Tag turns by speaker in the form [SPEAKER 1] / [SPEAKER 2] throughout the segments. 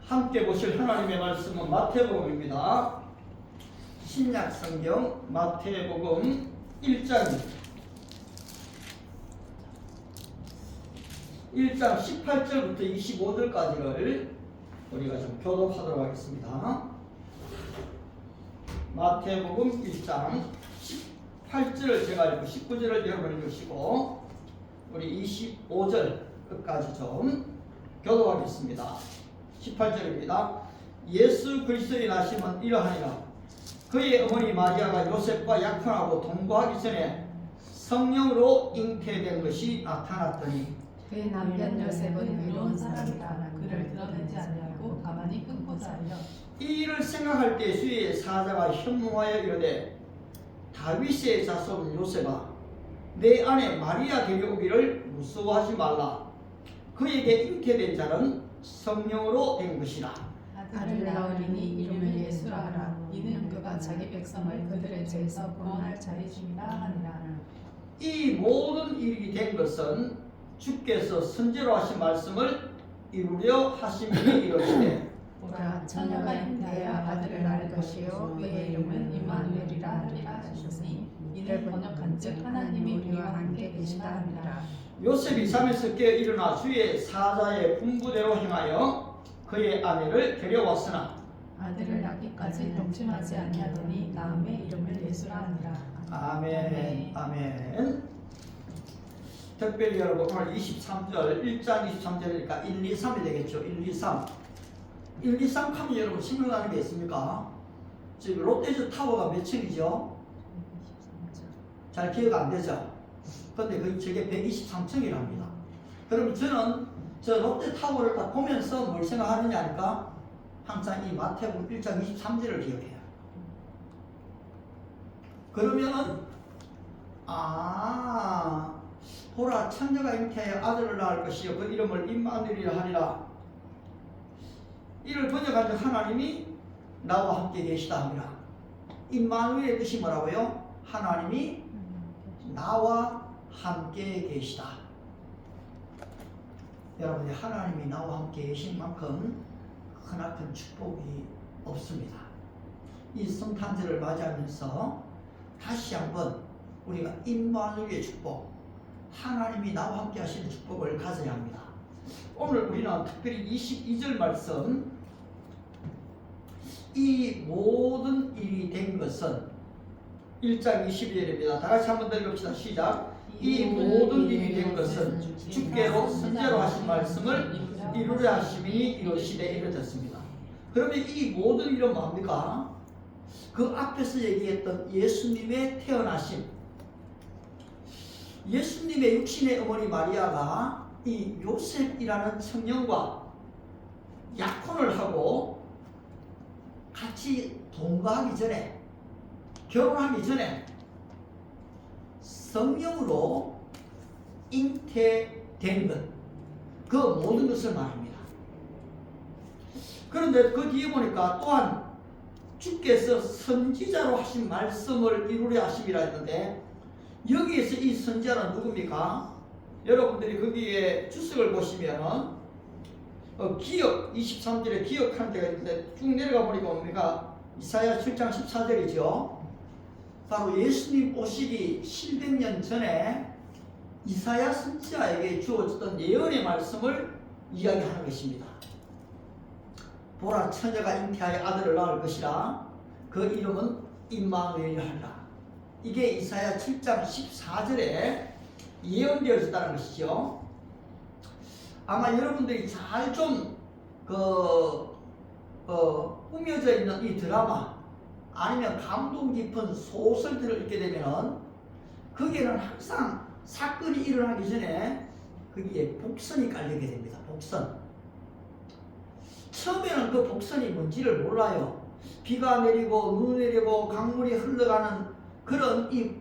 [SPEAKER 1] 함께 보실 하나님의 말씀은 마태복음입니다. 신약 성경 마태복음 1장입니다. 1장 18절부터 25절까지를 우리가 좀 교독하도록 하겠습니다. 마태복음 1장 18절을 제가 읽고 19절을 여러분이 읽으시고 우리 25절 끝까지 좀 교독하겠습니다. 18절입니다. 예수 그리스도의 나심은 이러하니라. 그의 어머니 마리아가 요셉과 약혼하고 동거하기 전에 성령으로 잉태된 것이 나타났더니
[SPEAKER 2] 그의 남편 요셉은 의로운 사람이라 그를 드러내지 아니하고 가만히 끊고자 하여
[SPEAKER 1] 이 일을 생각할 때 주의 사자가 현몽하여 이르되 다윗의 자손 요셉아 내 아내 마리아 데려오기를 무서워하지 말라. 그에게 잉태된 자는 성령으로 된 것이라.
[SPEAKER 2] 아들 낳으리니 이름을 예수라 하라. 이는 그가 자기 백성을 그들의 죄에서 구원할 자이심이라 하니라.
[SPEAKER 1] 이 모든 일이 된 것은 주께서 선지로 하신 말씀을 이루려 하심이니 이르시되
[SPEAKER 2] 보라 처녀가 잉태하여 아들을 낳을 것이요 그의 이름은 임마누엘이라 하리라 하셨으니 이를 번역한즉 하나님이 우리와 함께 계시다 하니라.
[SPEAKER 1] 요셉이 잠에서 깨어 일어나 주의 사자의 분부대로 행하여 그의 아내를 데려왔으나
[SPEAKER 2] 아들을 낳기까지 동침하지 아니하더니 다음에 이름을 예수라 하니라.
[SPEAKER 1] 아멘. 아멘. 특별히 여러분 오늘 23절 1장 23절이니까 1, 2, 3이 되겠죠. 1, 2, 3 1, 2, 3 하면 여러분 생각나는 게 있습니까? 지금 롯데즈 타워가 몇 층이죠? 잘 기억 안 되죠? 근데 저게 123층이랍니다. 그러면 저는 저 롯데 타워를 딱 보면서 뭘 생각하느냐 하니까 항상 이 마태복음 1장 23절을 기억해요. 그러면은 보라 처녀가 잉태하여 아들을 낳을 것이요 그 이름을 임마누엘이라 하리라. 이를 번역한 즉 하나님이 나와 함께 계시다 합니다. 임마누엘의 뜻이 뭐라고요? 하나님이 나와 함께 계시다. 여러분이 하나님이 나와 함께 계신 만큼 크나큰 축복이 없습니다. 이 성탄절을 맞이하면서 다시 한번 우리가 임마누엘의 축복, 하나님이 나와 함께 하시는 축복을 가져야 합니다. 오늘 우리는 특별히 22절 말씀, 이 모든 일이 된 것은 1장 22절입니다. 다 같이 한번 더 읽읍시다. 시작. 이 모든 일이 된 것은 주께로 선제로 하신 말씀을 이루려 하심이니 이르시되 이르셨습니다. 그러면 이 모든 일은 뭡니까? 그 앞에서 얘기했던 예수님의 태어나심, 예수님의 육신의 어머니 마리아가 이 요셉이라는 청년과 약혼을 하고 같이 동거하기 전에, 결혼하기 전에 성령으로 잉태된 것, 그 모든 것을 말합니다. 그런데 그 뒤에 보니까 또한 주께서 선지자로 하신 말씀을 이루려 하심이라 했는데 여기에서 이 선지자는 누굽니까? 여러분들이 거기에 주석을 보시면 기억 23절에 기억하는 데가 있는데 쭉 내려가 보니까 뭡니까? 이사야 7장 14절이죠. 바로 예수님 오시기 700년 전에 이사야 선지자에게 주어졌던 예언의 말씀을 이야기하는 것입니다. 보라 처녀가 잉태하여 아들을 낳을 것이라 그 이름은 임마누엘이라 하리라. 이게 이사야 7장 14절에 예언되어졌다는 것이죠. 아마 여러분들이 잘 좀 꾸며져 있는 이 드라마 아니면 감동 깊은 소설들을 읽게 되면 거기에는 항상 사건이 일어나기 전에 거기에 복선이 깔리게 됩니다. 복선. 처음에는 그 복선이 뭔지를 몰라요. 비가 내리고 눈이 내리고 강물이 흘러가는 그런 이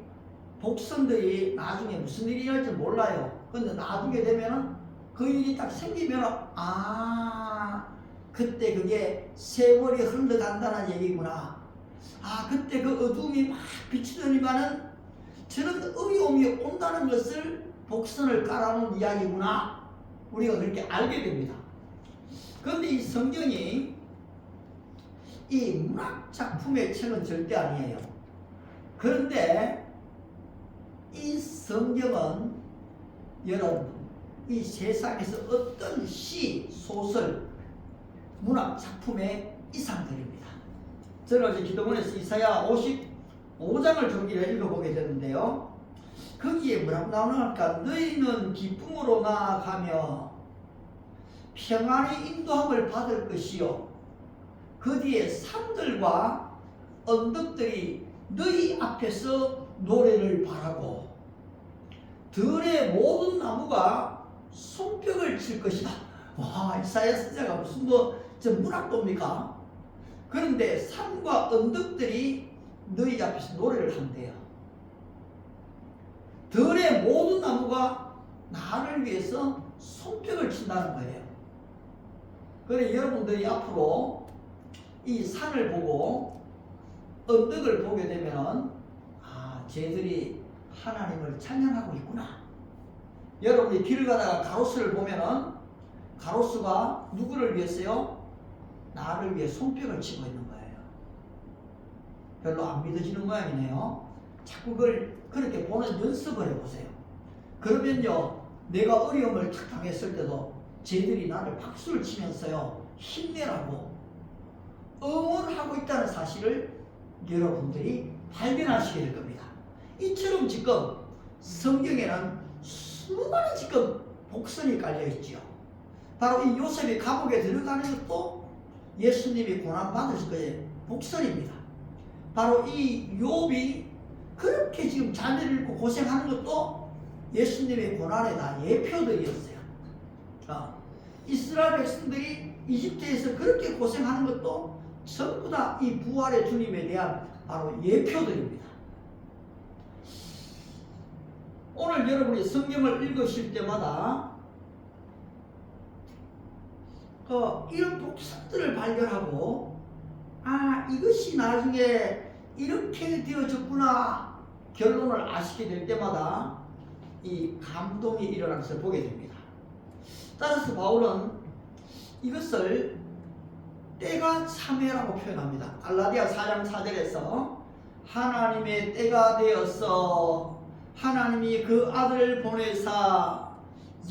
[SPEAKER 1] 복선들이 나중에 무슨 일이 일어날지 몰라요. 근데 나중에 되면은 그 일이 딱 생기면 그때 그게 세월이 흘러간다는 얘기구나. 그때 그 어둠이 막 비치더니만은 저런 어려움이 온다는 것을 복선을 깔아놓은 이야기구나. 우리가 그렇게 알게 됩니다. 그런데 이 성경이 이 문학 작품의 책은 절대 아니에요. 그런데 이 성경은 여러분 이 세상에서 어떤 시, 소설, 문학 작품의 이상들입니다. 저는 어제 기도문에서 이사야 55장을 종기를 읽어보게 되는데요. 거기에 뭐라고 나오는가? 너희는 기쁨으로 나아가며 평안의 인도함을 받을 것이요 그 뒤에 산들과 언덕들이 너희 앞에서 노래를 바라고 들의 모든 나무가 손뼉을 칠 것이다. 와, 이사야 선지자가 무슨 저 문학도입니까? 그런데 산과 언덕들이 너희 앞에서 노래를 한대요. 들의 모든 나무가 나를 위해서 손뼉을 친다는 거예요. 그래 여러분들이 앞으로 이 산을 보고 언덕을 보게 되면 쟤들이 하나님을 찬양하고 있구나. 여러분이 길을 가다가 가로수를 보면은 가로수가 누구를 위해서요? 나를 위해 손뼉을 치고 있는 거예요. 별로 안 믿어지는 모양이네요. 자꾸 그걸 그렇게 보는 연습을 해보세요. 그러면요 내가 어려움을 탁 당했을 때도 쟤들이 나를 박수를 치면서요 힘내라고 응원하고 있다는 사실을 여러분들이 발견하시게 될 겁니다. 이처럼 지금 성경에는 수많은 지금 복선이 깔려있지요. 바로 이 요셉이 감옥에 들어가는 것도 예수님이 고난받으실 거예요. 복선입니다. 바로 이 욥이 그렇게 지금 자녀를 잃고 고생하는 것도 예수님의 고난에 다 예표들이었어요. 이스라엘 백성들이 이집트에서 그렇게 고생하는 것도 전부 다 이 부활의 주님에 대한 바로 예표들입니다. 오늘 여러분이 성경을 읽으실 때마다 이런 복선들을 발견하고 이것이 나중에 이렇게 되어졌구나 결론을 아시게 될 때마다 이 감동이 일어나는 것을 보게 됩니다. 따라서 바울은 이것을 때가 참회라고 표현합니다. 갈라디아 4장 4절에서 하나님의 때가 되어서 하나님이 그 아들을 보내사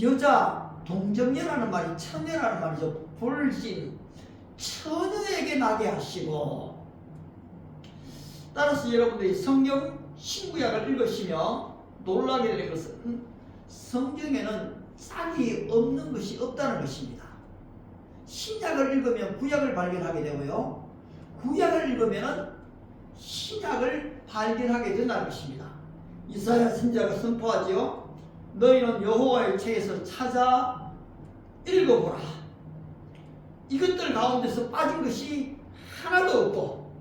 [SPEAKER 1] 여자 동정녀라는 말이 처녀라는 말이죠. 불신 처녀에게 나게 하시고, 따라서 여러분들이 성경 신구약을 읽으시며 놀라게 되는 것은 성경에는 짝이 없는 것이 없다는 것입니다. 신약을 읽으면 구약을 발견하게 되고요, 구약을 읽으면 신약을 발견하게 된다는 것입니다. 이사야 선지자가 선포하지요. 너희는 여호와의 책에서 찾아 읽어보라. 이것들 가운데서 빠진 것이 하나도 없고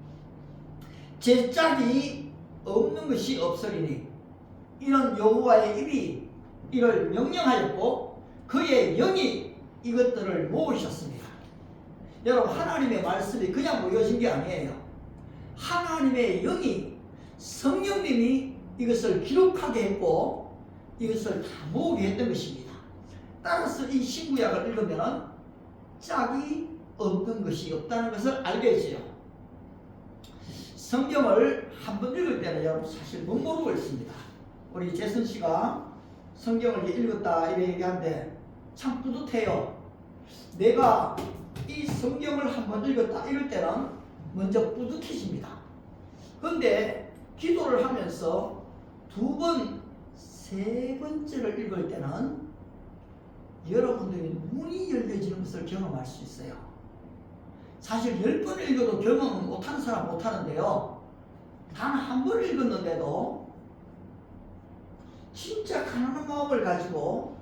[SPEAKER 1] 제 짝이 없는 것이 없으리니 이는 여호와의 입이 이를 명령하였고 그의 영이 이것들을 모으셨습니다. 여러분, 하나님의 말씀이 그냥 모여진 게 아니에요. 하나님의 영이, 성령님이 이것을 기록하게 했고 이것을 다 모으게 했던 것입니다. 따라서 이 신구약을 읽으면 짝이 없는 것이 없다는 것을 알게 되죠. 성경을 한번 읽을 때는 여러분 사실 못 모르고 있습니다. 우리 재선 씨가 성경을 읽었다 이렇게 얘기하는데 참 뿌듯해요. 내가 이 성경을 한번 읽었다 이럴 때는 먼저 뿌듯해집니다. 그런데 기도를 하면서 두 번, 세 번째를 읽을 때는 여러분들이 눈이 열려지는 것을 경험할 수 있어요. 사실 10번 읽어도 경험 못하는 사람 못하는데요, 단 한 번 읽었는데도 진짜 가난한 마음을 가지고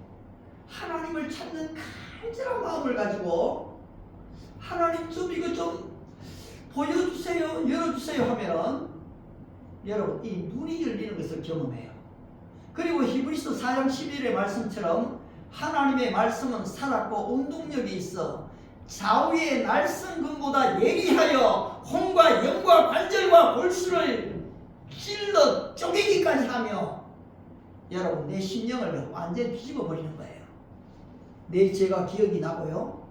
[SPEAKER 1] 하나님을 찾는 간절한 마음을 가지고 하나님 좀 이거 좀 보여주세요, 열어주세요 하면은 여러분 이 눈이 열리는 것을 경험해요. 그리고 히브리서 4장 11의 말씀처럼 하나님의 말씀은 살았고 운동력이 있어 좌우의 날성금보다 예리하여 혼과 영과 관절과 골수를 찔러 쪼개기까지 하며 여러분 내 심령을 완전히 뒤집어 버리는 거예요. 내 죄가 기억이 나고요,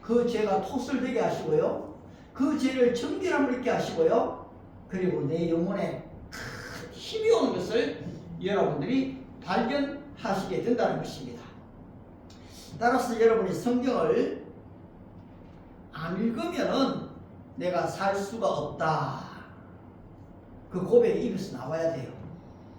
[SPEAKER 1] 그 죄가 토설되게 하시고요. 그 죄를 정결함을 있게 하시고요. 그리고 내 영혼에 큰 힘이 오는 것을 여러분들이 발견하시게 된다는 것입니다. 따라서 여러분이 성경을 안 읽으면은 내가 살 수가 없다. 그 고백이 입에서 나와야 돼요.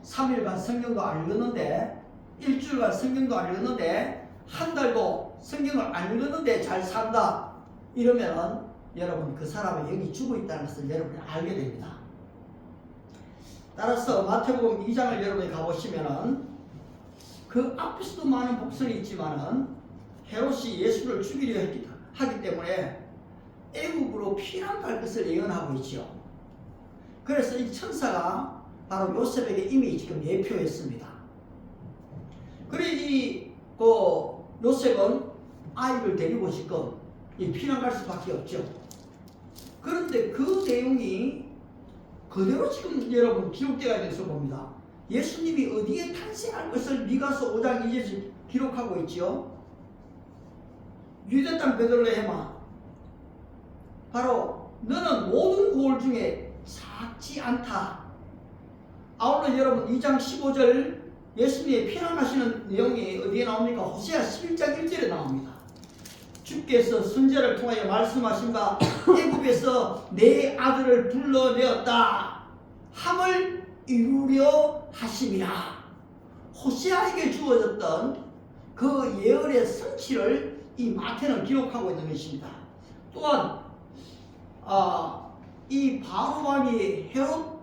[SPEAKER 1] 3일간 성경도 안 읽었는데, 일주일간 성경도 안 읽었는데, 한 달도 성경을 안 읽었는데 잘 산다. 이러면은 여러분 그 사람의 영이 죽어 있다는 것을 여러분이 알게 됩니다. 따라서 마태복음 2장을 여러분이 가보시면은 그 앞에서도 많은 복선이 있지만은 헤롯이 예수를 죽이려 하기 때문에 애국으로 피난 갈 것을 예언하고 있죠. 그래서 이 천사가 바로 요셉에게 이미 지금 예표했습니다. 그래 요셉은 아이를 데리고 지금 피난 갈 수밖에 없죠. 그런데 그 내용이 그대로 지금 여러분 기록되어 있는 것을 봅니다. 예수님이 어디에 탄생할 것을 미가서 5장 2절에 기록하고 있죠. 유대 땅 베들레헴아, 바로 너는 모든 고을 중에 작지 않다. 아울러 여러분 2장 15절 예수님이 피난하시는 내용이 어디에 나옵니까? 호세아 11장 1절에 나옵니다. 주께서 선지자를 통하여 말씀하신 바 애굽에서 내 아들을 불러내었다 함을 이루려 하심이라. 호세아에게 주어졌던 그 예언의 성취를 이 마태는 기록하고 있는 것입니다. 또한 이 바로 왕이 헤롯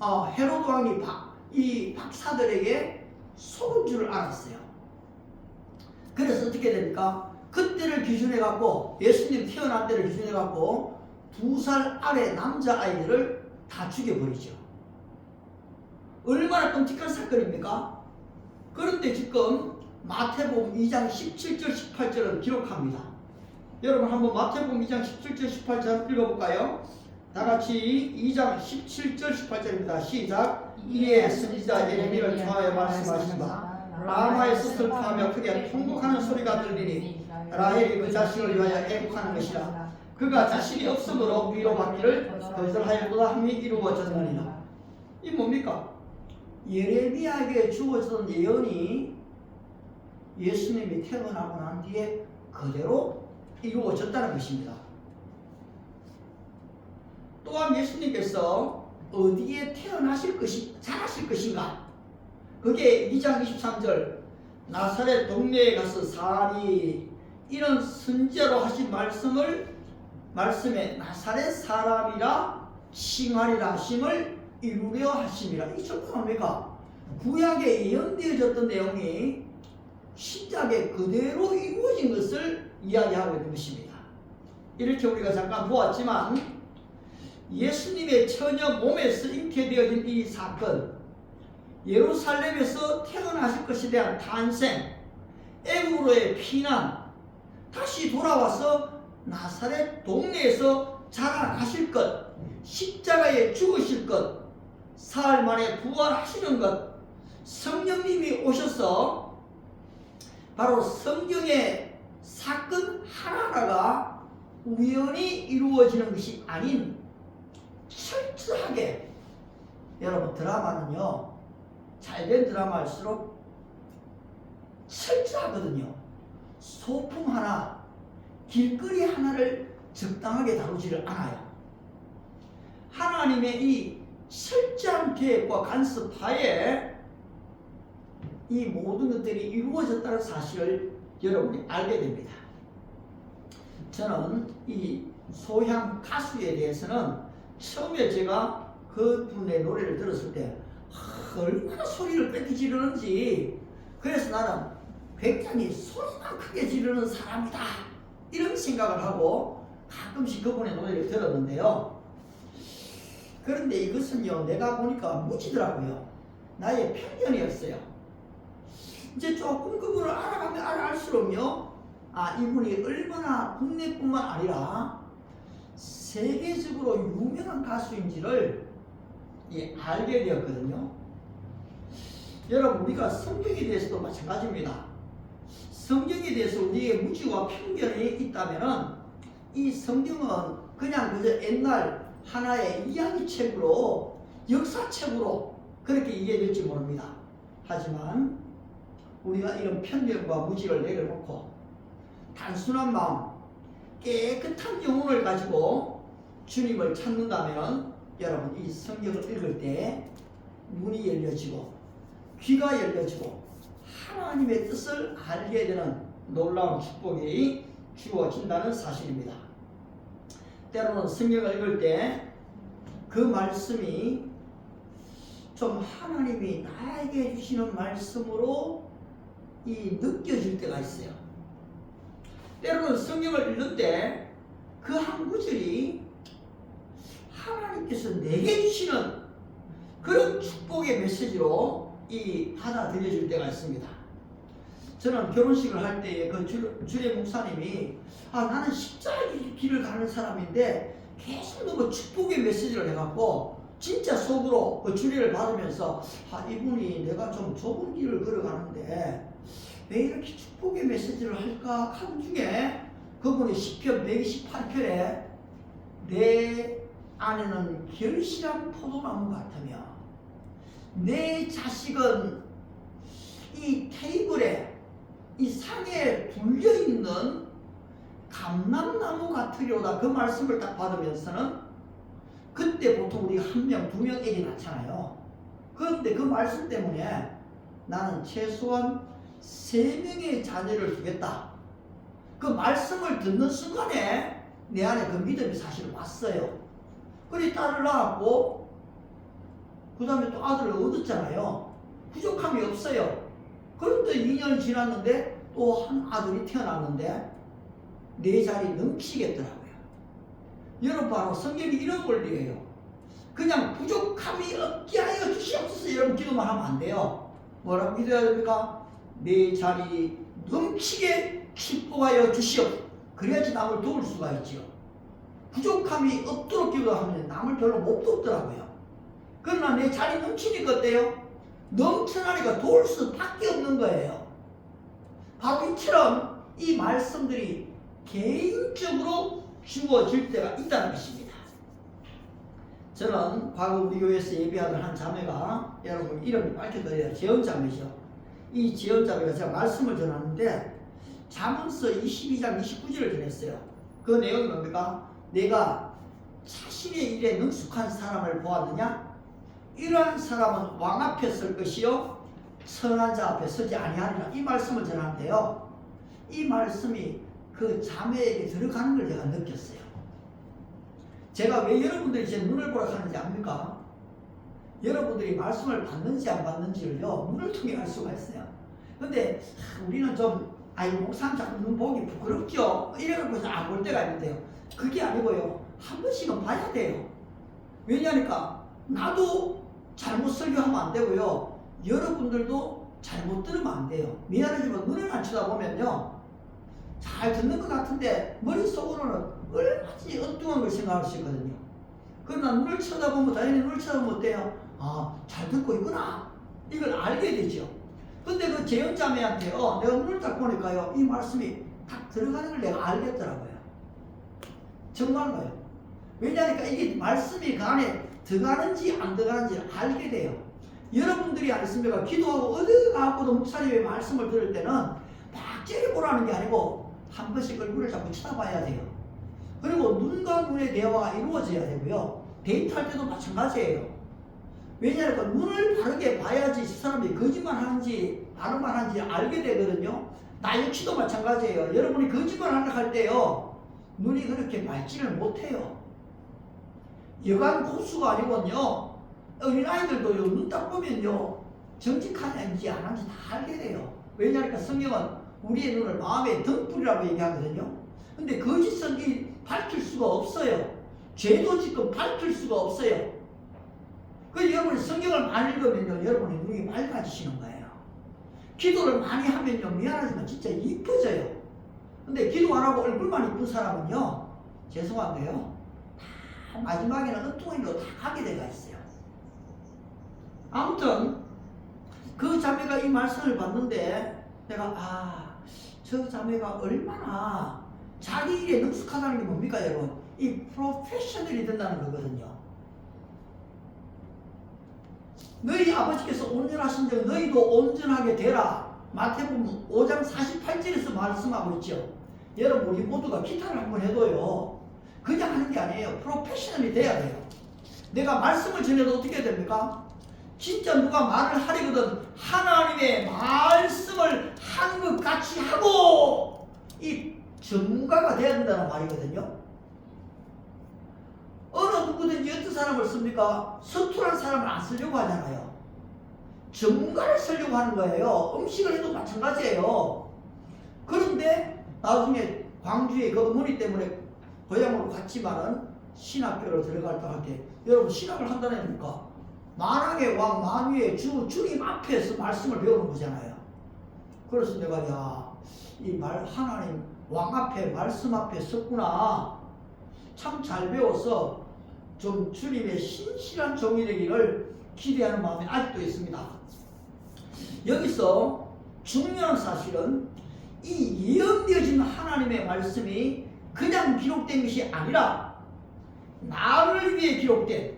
[SPEAKER 1] 왕이 이 박사들에게 속은 줄을 알았어요. 그래서 어떻게 됩니까? 그때를 기준해 갖고 예수님 태어날 때를 기준해 갖고 2살 아래 남자아이들을 다 죽여버리죠. 얼마나 끔찍한 사건입니까? 그런데 지금 마태복음 2장 17절 18절을 기록합니다. 여러분 한번 마태복음 2장 17절 18절 읽어볼까요? 다같이 2장 17절 18절입니다. 시작. 이에 선지자 예레미야를 통하여 말씀하신 바 라마에서 슬퍼하며 크게 통곡하는 소리가 들리니 라헬이 그 자식을 위하여 애국하는 것이라. 그가 자식이 없으므로 위로받기를 거절하였도다 함이 이루어졌느니라. 이 뭡니까? 예레미야에게 주어졌던 예언이 예수님이 태어나고 난 뒤에 그대로 이루어졌다는 것입니다. 또한 예수님께서 어디에 자라실 것인가? 그게 2장 23절 나사렛 동네에 가서 사니 이런 선지자로 하신 말씀에 나사렛 사람이라 칭하리라 하심을 이루려 하심이라. 이 전부 뭡니까? 구약에 예언되어졌던 내용이 신약에 그대로 이루어진 것을 이야기하고 있는 것입니다. 이렇게 우리가 잠깐 보았지만 예수님의 처녀 몸에서 잉태되어진 이 사건, 예루살렘에서 태어나실 것에 대한 탄생, 애굽으로의 피난, 다시 돌아와서 나사렛 동네에서 자라나실 것, 십자가에 죽으실 것, 사흘 만에 부활하시는 것, 성령님이 오셔서 바로 성경의 사건 하나하나가 우연히 이루어지는 것이 아닌 철저하게, 여러분 드라마는요 잘된 드라마일수록 철저하거든요. 소품 하나, 길거리 하나를 적당하게 다루지를 않아요. 하나님의 이 철저한 계획과 간섭하에 이 모든 것들이 이루어졌다는 사실을 여러분이 알게 됩니다. 저는 이 소향 가수에 대해서는 처음에 제가 그분의 노래를 들었을 때 얼마나 소리를 뺏기 지르는지, 그래서 나는 굉장히 소리만 크게 지르는 사람이다 이런 생각을 하고 가끔씩 그분의 노래를 들었는데요. 그런데 이것은요 내가 보니까 무지더라고요. 나의 편견이었어요. 이제 조금 그분을 알아가면 알수록요 이분이 얼마나 국내뿐만 아니라 세계적으로 유명한 가수인지를 알게 되었거든요. 여러분 우리가 성경에 대해서도 마찬가지입니다. 성경에 대해서 우리에게 무지와 편견이 있다면은 이 성경은 그냥 그저 옛날 하나의 이야기책으로 역사책으로 그렇게 이해될지 모릅니다. 하지만 우리가 이런 편견과 무지를 내려놓고 단순한 마음, 깨끗한 영혼을 가지고 주님을 찾는다면 여러분 이 성경을 읽을 때 눈이 열려지고 귀가 열려지고 하나님의 뜻을 알게 되는 놀라운 축복이 주어진다는 사실입니다. 때로는 성경을 읽을 때 그 말씀이 좀 하나님이 나에게 주시는 말씀으로 느껴질 때가 있어요. 때로는 성경을 읽을 때 그 한 구절이 하나님께서 내게 주시는 그런 축복의 메시지로 받아들여질 때가 있습니다. 저는 결혼식을 할 때에 그 주례 목사님이 나는 십자가의 길을 가는 사람인데 계속 너무 축복의 메시지를 해갖고 진짜 속으로 그 주례를 받으면서 이분이 내가 좀 좁은 길을 걸어가는데 왜 이렇게 축복의 메시지를 할까 하는 중에 그분이 시편 128편에 내 안에는 결실한 포도나무 같으며 내 자식은 이 테이블에 이 상에 둘려있는 감람나무 같으려다 그 말씀을 딱 받으면서는 그때 보통 우리가 한 명, 두 명 애기 낳잖아요. 그런데 그 말씀 때문에 나는 최소한 3명의 자녀를 두겠다. 그 말씀을 듣는 순간에 내 안에 그 믿음이 사실 왔어요. 그리 딸을 낳았고 그 다음에 또 아들을 얻었잖아요. 부족함이 없어요. 그런데 2년 지났는데 또 한 아들이 태어났는데 4살이 넘치겠더라고요. 여러분 바로 성경이 이런 원리예요. 그냥 부족함이 없게 하여 주시옵소서 여러분 기도만 하면 안 돼요. 뭐라고 기도해야 됩니까? 4살이 넘치게 축복하여 주시옵소서. 그래야지 남을 도울 수가 있지요. 부족함이 없도록 기도하면 남을 별로 못 돕더라고요. 그러나 내 자리 넘치니까 어때요? 넘쳐나니까 도울 수밖에 없는 거예요. 바로 이처럼 이 말씀들이 개인적으로 주어질 때가 있다는 것입니다. 저는 과거 우리 교회에서 예배하던 한 자매가 여러분 이름이 밝혀드려야 재언자매죠. 이 재언자매가 제가 말씀을 전하는데 잠언서 22장 29절을 전했어요. 그 내용이 뭡니까? 내가 자신의 일에 능숙한 사람을 보았느냐? 이러한 사람은 왕 앞에 설 것이요 선한 자 앞에 서지 아니하리라. 이 말씀을 전하는데요. 이 말씀이 그 자매에게 들어가는 걸 제가 느꼈어요. 제가 왜 여러분들이 제 눈을 보라 하는지 압니까? 여러분들이 말씀을 받는지 안 받는지를요 눈을 통해 알 수가 있어요. 근데 우리는 좀 목사님 자꾸 눈 보기 부끄럽죠? 이래갖고 안 볼 때가 있는데요. 그게 아니고요. 한 번씩은 봐야 돼요. 왜냐니까 나도 잘못 설교하면 안 되고요. 여러분들도 잘못 들으면 안 돼요. 미안하지만 눈을 안 쳐다보면요. 잘 듣는 것 같은데 머릿속으로는 얼마든지 엉뚱한 걸 생각할 수 있거든요. 그러나 눈을 쳐다보면 당연히 눈을 쳐다보면 어때요? 잘 듣고 있구나. 이걸 알게 되죠. 근데 그 재연자매한테요. 내가 눈을 딱 보니까요. 이 말씀이 딱 들어가는 걸 내가 알겠더라고요. 정말로요. 왜냐하니까 이게 말씀이 그 안에 들어가는지 안 들어가는지 알게 돼요. 여러분들이 아니습니까? 기도하고 어디 가고도 목사님의 말씀을 들을 때는 막 째려보라는 게 아니고 한 번씩 얼굴을 자꾸 쳐다봐야 돼요. 그리고 눈과 눈의 대화가 이루어져야 되고요. 데이트할 때도 마찬가지예요. 왜냐하면 눈을 바르게 봐야지 이 사람이 거짓말 하는지 바른 말 하는지 알게 되거든요. 나 역시도 마찬가지예요. 여러분이 거짓말 하려고 할 때요. 눈이 그렇게 맑지를 못해요. 여간 고수가 아니거든요. 어린아이들도요. 눈 딱 보면요. 정직하는지 안 하는지 다 알게 돼요. 왜냐하면 성경은 우리의 눈을 마음의 등불이라고 얘기하거든요. 근데 거짓은 밝힐 수가 없어요. 죄도 지금 밝힐 수가 없어요. 그래서 여러분이 성경을 많이 읽으면요. 여러분의 눈이 맑아지시는 거예요. 기도를 많이 하면요. 미안하지만 진짜 이뻐져요. 근데 기도 안 하고 얼굴만 이쁜 사람은요. 죄송한데요. 다 마지막에는 엉뚱한 일로 다 가게 돼가 있어요. 아무튼 그 자매가 이 말씀을 봤는데 내가 저 자매가 얼마나 자기 일에 능숙하다는 게 뭡니까 여러분? 이 프로페셔널이 된다는 거거든요. 너희 아버지께서 온전하신 적 너희도 온전하게 되라. 마태복음 5장 48절에서 말씀하고 있죠. 여러분 우리 모두가 기타를 한번 해도요 그냥 하는 게 아니에요. 프로페셔널이 돼야 돼요. 내가 말씀을 전해도 어떻게 해야 됩니까? 진짜 누가 말을 하려거든 하나님의 말씀을 한 것 같이 하고 이 전문가가 돼야 된다는 말이거든요. 어느 누구든지 어떤 사람을 씁니까? 서툴한 사람을 안 쓰려고 하잖아요. 전문가를 쓰려고 하는 거예요. 음식을 해도 마찬가지예요. 그런데 나중에 광주에 그 어머니 때문에 고향으로 갔지만은 신학교를 들어갔다 할 때 여러분 신학을 한다는 겁니까? 만왕의 왕 만유의 주 주님 앞에서 말씀을 배우는 거잖아요. 그래서 내가 이 하나님 왕 앞에 말씀 앞에 섰구나. 참 잘 배워서 좀 주님의 신실한 종이 되기를 기대하는 마음이 아직도 있습니다. 여기서 중요한 사실은 이 예언되어진 하나님의 말씀이 그냥 기록된 것이 아니라 나를 위해 기록된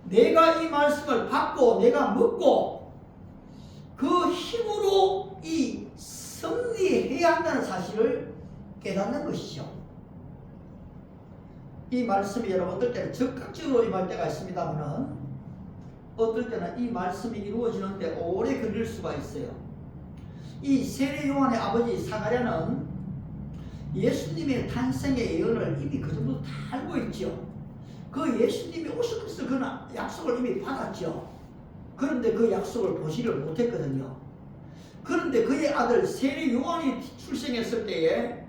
[SPEAKER 1] 내가 이 말씀을 받고 내가 먹고 그 힘으로 이 승리해야 한다는 사실을 깨닫는 것이죠. 이 말씀이 여러분 어떨 때는 적극적으로 임할 때가 있습니다만 어떨 때는 이 말씀이 이루어지는데 오래 걸릴 수가 있어요. 이 세례 요한의 아버지 사가랴는 예수님의 탄생의 예언을 이미 그 정도 다 알고 있죠. 그 예수님이 오셔서 그 약속을 이미 받았죠. 그런데 그 약속을 보지를 못했거든요. 그런데 그의 아들 세례 요한이 출생했을 때에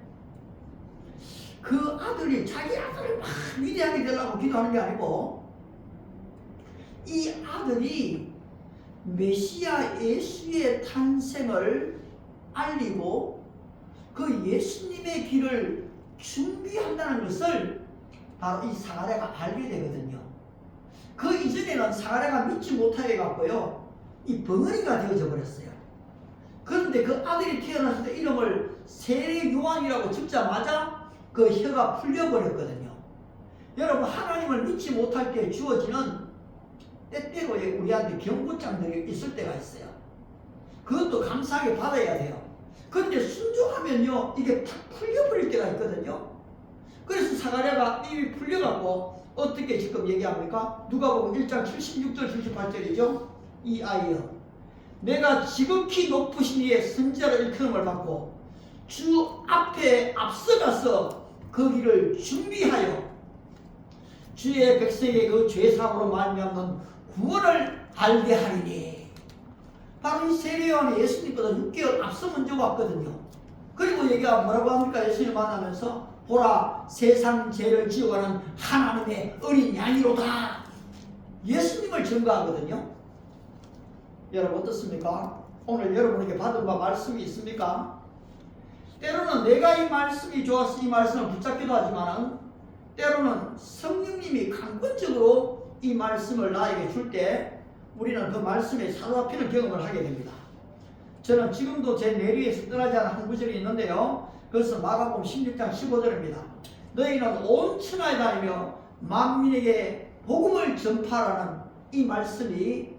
[SPEAKER 1] 그 아들이 자기 아들을 막 위대하게 되려고 기도하는 게 아니고 이 아들이 메시아 예수의 탄생을 알리고 그 예수님의 길을 준비한다는 것을 바로 이 사가랴가 알게 되거든요. 그 이전에는 사가랴가 믿지 못하게 갔고요. 이 벙어리가 되어져 버렸어요. 그런데 그 아들이 태어났을 때 이름을 세례 요한이라고 적자마자 그 혀가 풀려버렸거든요. 여러분 하나님을 믿지 못할 때 주어지는 때때로에 우리한테 경고장들이 있을 때가 있어요. 그것도 감사하게 받아야 돼요. 그런데 순종하면요 이게 탁 풀려버릴 때가 있거든요. 그래서 사가랴가 입이 풀려갖고 어떻게 지금 얘기합니까? 누가복음 1장 76절 78절이죠. 이 아이여 내가 지극히 높으신 이의 선지자를 일컬음을 받고 주 앞에 앞서가서 그 길을 준비하여 주의 백성의 그 죄사함으로 말미암는 구원을 알게 하리니. 바로 이 세례 요한이 예수님보다 6개월 앞서 먼저 왔거든요. 그리고 얘기가 뭐라고 합니까? 예수님 만나면서 보라 세상 죄를 지어가는 하나님의 어린 양이로다. 예수님을 증거하거든요. 여러분 어떻습니까? 오늘 여러분에게 받은 바 말씀이 있습니까? 때로는 내가 이 말씀이 좋아서 이 말씀을 붙잡기도 하지만 때로는 성령님이 강권적으로 이 말씀을 나에게 줄 때 우리는 그 말씀에 사로잡히는 경험을 하게 됩니다. 저는 지금도 제 뇌리에서 떠나지 않은 한 구절이 있는데요. 그것은 마가복음 16장 15절입니다. 너희는 온 천하에 다니며 만민에게 복음을 전파하라는 이 말씀이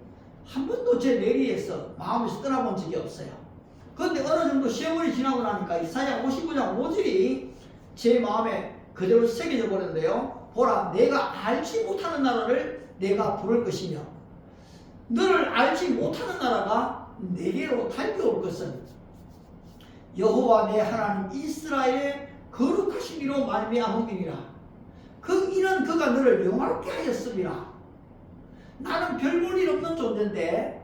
[SPEAKER 1] 한 번도 제 뇌리에서 마음에서 떠나본 적이 없어요. 그런데 어느 정도 세월이 지나고 나니까 이사야 59장 5절이 제 마음에 그대로 새겨져 버렸는데요. 보라 내가 알지 못하는 나라를 내가 부를 것이며 너를 알지 못하는 나라가 내게로 달려올 것은 여호와 내 하나님 이스라엘의 거룩하신 이로 말미암음이니라. 그 이는 그가 너를 영화롭게 하였음이라. 나는 별 볼 일 없는 존재인데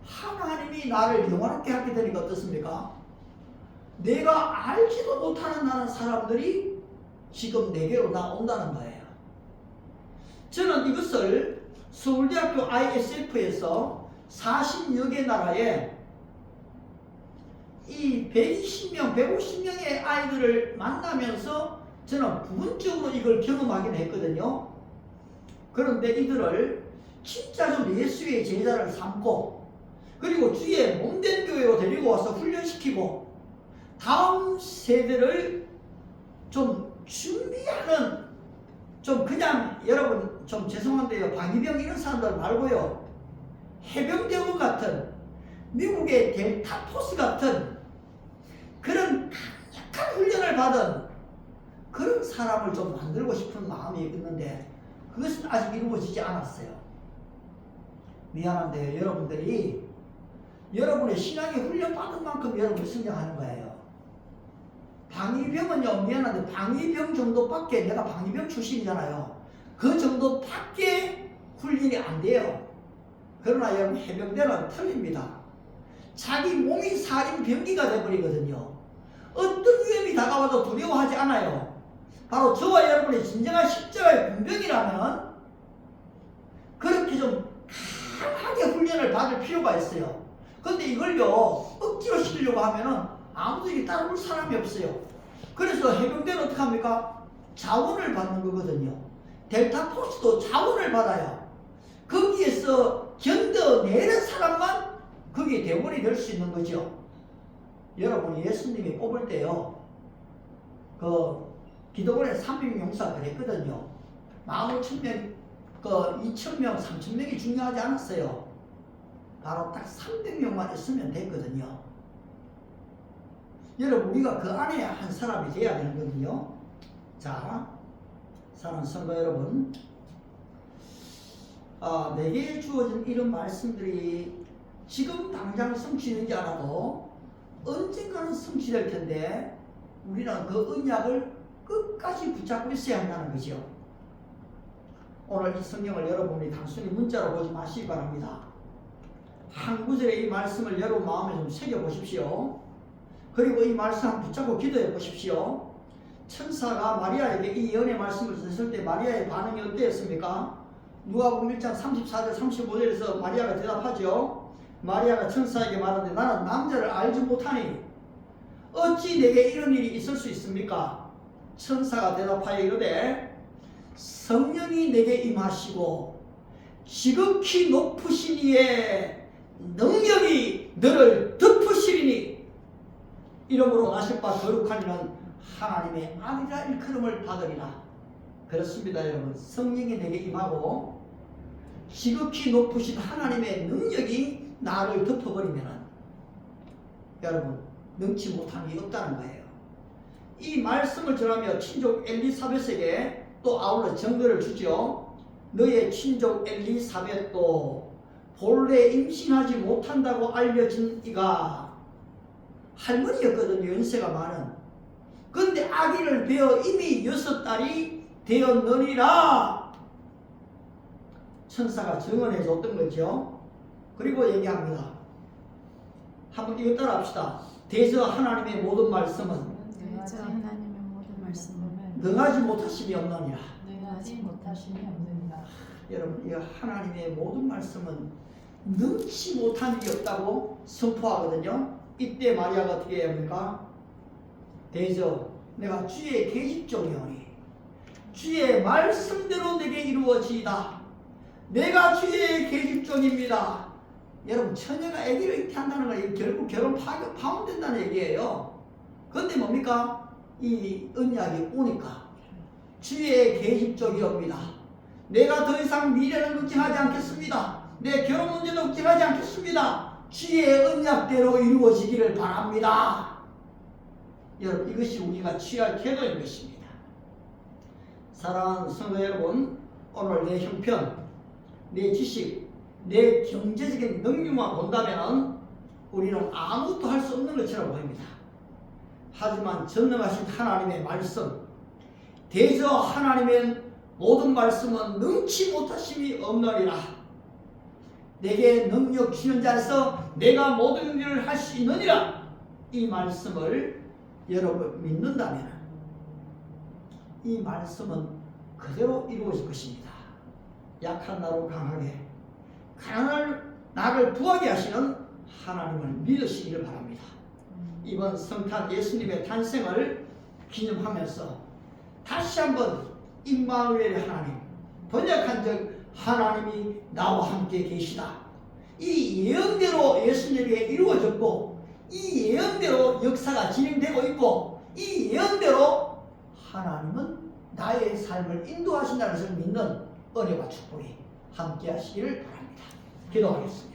[SPEAKER 1] 하나님이 나를 영화롭게 하게 되니까 어떻습니까? 내가 알지도 못하는 나라 사람들이 지금 내게로 나온다는 거예요. 저는 이것을 서울대학교 ISF에서 40여 개 나라에 이 120명, 150명의 아이들을 만나면서 저는 부분적으로 이걸 경험하긴 했거든요. 그런데 이들을 진짜 좀 예수의 제자를 삼고 그리고 주의 몸된 교회로 데리고 와서 훈련시키고 다음 세대를 좀 준비하는, 좀 그냥 여러분 좀 죄송한데요, 방위병 이런 사람들 말고요, 해병대원 같은, 미국의 델타포스 같은 그런 강력한 훈련을 받은 그런 사람을 좀 만들고 싶은 마음이 있는데 그것은 아직 이루어지지 않았어요. 미안한데요, 여러분들이 여러분의 신앙의 훈련 받은 만큼 여러분이 성장하는 거예요. 방위병은요, 미안한데 방위병 정도밖에, 내가 방위병 출신이잖아요, 그 정도밖에 훈련이 안 돼요. 그러나 여러분 해병대는 틀립니다. 자기 몸이 살인 병기가 돼버리거든요. 어떤 위험이 다가와도 두려워하지 않아요. 바로 저와 여러분의 진정한 십자가의 군병이라면 그렇게 좀 강하게 훈련을 받을 필요가 있어요. 근데 이걸요 억지로 시키려고 하면은 아무도 이게 따라올 사람이 없어요. 그래서 해병대는 어떻게 합니까? 자원을 받는 거거든요. 델타포스도 자원을 받아요. 거기에서 견뎌내는 사람만 거기에 대원이 될 수 있는 거죠. 여러분 예수님이 뽑을 때요, 그 기도원에 300용사 그랬거든요. 15,000명, 그 2,000명, 3,000명이 중요하지 않았어요. 바로 딱 300명만 있으면 됐거든요. 여러분 우리가 그 안에 한 사람이 돼야 되는 거거든요. 자, 사랑하는 성도 여러분, 내게 주어진 이런 말씀들이 지금 당장 성취되지 않아도 언젠가는 성취될 텐데 우리는 그 언약을 끝까지 붙잡고 있어야 한다는 거죠. 오늘 이 성경을 여러분이 단순히 문자로 보지 마시기 바랍니다. 한 구절의 이 말씀을 여러분 마음에 좀 새겨보십시오. 그리고 이 말씀 한번 붙잡고 기도해 보십시오. 천사가 마리아에게 이 예언의 말씀을 전했을 때 마리아의 반응이 어땠습니까? 누가복음 1장 34절 35절에서 마리아가 대답하죠. 마리아가 천사에게 말하되 나는 남자를 알지 못하니 어찌 내게 이런 일이 있을 수 있습니까? 천사가 대답하여 이르되 성령이 내게 임하시고 지극히 높으신 이의 능력이 너를 덮으시리니 이러므로 나실 바 거룩한 이는 하나님의 아들이라 일컬음을 받으리라. 그렇습니다 여러분. 성령이 내게 임하고 지극히 높으신 하나님의 능력이 나를 덮어버리면 여러분 능치 못한 게 없다는 거예요. 이 말씀을 전하며 친족 엘리사벳에게 또 아울러 증거를 주죠. 너의 친족 엘리사벳도 본래 임신하지 못한다고 알려진 이가 할머니였거든요. 연세가 많은. 그런데 아기를 베어 이미 6달이 되었느니라. 천사가 증언해 줬던 거죠. 그리고 얘기합니다. 한번 이거 따라 합시다. 대저 하나님의 모든 말씀은
[SPEAKER 2] 대저 하나님의 모든 말씀은
[SPEAKER 1] 능하지 못하심이 없느니라.
[SPEAKER 2] 능하지 못하심이 없느니라.
[SPEAKER 1] 여러분, 이 하나님의 모든 말씀은 능치 못한 일이 없다고 선포하거든요. 이때 마리아가 어떻게 해야 합니까? 대저 내가 주의 계집종이오니 주의 말씀대로 내게 이루어지이다. 내가 주의 계집종입니다. 여러분 처녀가 아기를 잉태한다는 건 결국 결혼 파혼된다는 얘기예요. 그런데 뭡니까? 이 언약이 오니까 주의 계집종이옵니다. 내가 더 이상 미래를 걱정하지 않겠습니다. 내 결혼 문제도 걱정하지 않겠습니다. 주의 언약대로 이루어지기를 바랍니다. 여러분 이것이 우리가 취할 태도인 것입니다. 사랑하는 성도 여러분, 오늘 내 형편, 내 지식, 내 경제적인 능력만 본다면 우리는 아무것도 할 수 없는 것처럼 보입니다. 하지만 전능하신 하나님의 말씀, 대저 하나님의 모든 말씀은 능치 못하심이 없느니라. 내게 능력 주는 자에서 내가 모든 일을 할 수 있느니라. 이 말씀을 여러분 믿는다면 이 말씀은 그대로 이루어질 것입니다. 약한 나로 강하게, 가난한 나를 부하게 하시는 하나님을 믿으시기를 바랍니다. 이번 성탄 예수님의 탄생을 기념하면서 다시 한번 임마누엘의 하나님, 번역한 적 하나님이 나와 함께 계시다. 이 예언대로 예수님에게 이루어졌고 이 예언대로 역사가 진행되고 있고 이 예언대로 하나님은 나의 삶을 인도하신다는 것을 믿는 은혜와 축복이 함께 하시기를 바랍니다. 기도하겠습니다.